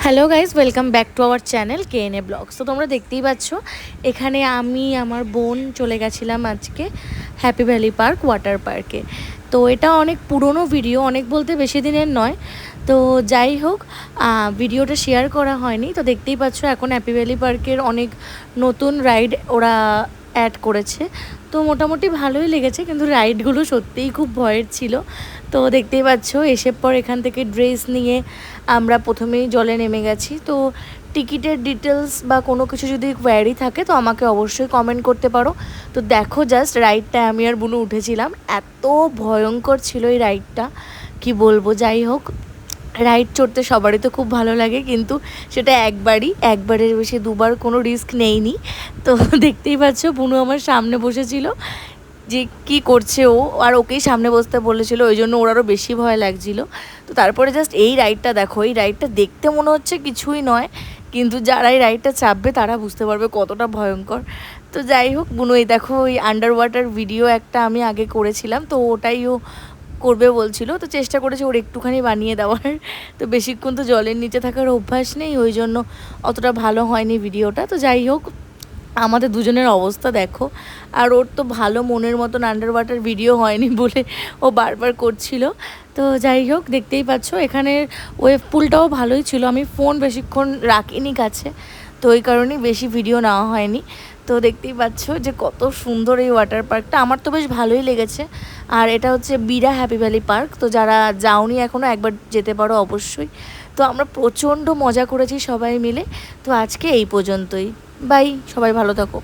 Hello guys, welcome back to our channel KNA blogs. তো তোমরা দেখতেই পাচ্ছ এখানে আমি আমার বোন চলে গেছিলাম আজকে হ্যাপি ভ্যালি পার্ক ওয়াটার পার্কে। তো এটা অনেক পুরনো ভিডিও, অনেক বলতে বেশি দিনের নয়। তো যাই হোক, ভিডিওটা শেয়ার করা হয়নি। তো দেখতেই পাচ্ছ এখন হ্যাপি ভ্যালি পার্কের অনেক নতুন রাইড ওরা অ্যাড করেছে। তো মোটামুটি ভালোই লেগেছে, কিন্তু রাইডগুলো সত্যিই খুব ভয়ের ছিল। তো দেখতেই পাচ্ছ এসে পর এখান থেকে ড্রেস নিয়ে আমরা প্রথমেই জলে নেমে গেছি। তো টিকিটের ডিটেলস বা কোনো কিছু যদি কোয়ারি থাকে তো আমাকে অবশ্যই কমেন্ট করতে পারো। তো দেখো জাস্ট রাইডটা আমি আর বুনু উঠেছিলাম, এত ভয়ঙ্কর ছিল এই রাইডটা, কি বলবো। যাই হোক, রাইড চড়তে সবারই তো খুব ভালো লাগে, কিন্তু সেটা একবারের বেশি দুবার কোনো রিস্ক নেইনি। তো দেখতেই পাচ্ছ বুনু আমার সামনে বসেছিল, যে কি করছে ও, আর ওকেই সামনে বসতে বলেছিল, ওই জন্য ওর আরও বেশি ভয় লাগছিল। তো তারপরে জাস্ট এই রাইডটা দেখো, এই রাইডটা দেখতে মনে হচ্ছে কিছুই নয়, কিন্তু যারা এই রাইডটা চাপবে তারা বুঝতে পারবে কতটা ভয়ঙ্কর। তো যাই হোক, বুনু এই দেখো ওই আন্ডার ওয়াটার ভিডিও একটা আমি আগে করেছিলাম, তো ওটাই ও করবে বলছিল। তো চেষ্টা করেছে ওর একটুখানি বানিয়ে দেওয়ার। তো বেশিক্ষণ তো জলের নিচে থাকার অভ্যাস নেই, ওই জন্য অতটা ভালো হয়নি ভিডিওটা। তো যাই হোক, আমাদের দুজনের অবস্থা দেখো। আর ওর তো ভালো মনের মতন আন্ডার ওয়াটার ভিডিও হয়নি বলে ও বারবার করছিল। তো যাই হোক, দেখতেই পাচ্ছ এখানের ওয়েভ পুলটাও ভালোই ছিল। আমি ফোন বেশিক্ষণ রাখিনি কাছে, তো ওই কারণেই বেশি ভিডিও নেওয়া হয়নি। তো দেখতেই পাচ্ছ যে কত সুন্দর এই ওয়াটার পার্কটা, আমার তো বেশ ভালোই লেগেছে। আর এটা হচ্ছে বিরা হ্যাপি ভ্যালি পার্ক। তো যারা যাওনি এখনও, একবার যেতে পারো অবশ্যই। তো আমরা প্রচণ্ড মজা করেছি সবাই মিলে। তো আজকে এই পর্যন্তই, বাই, সবাই ভালো থাকো।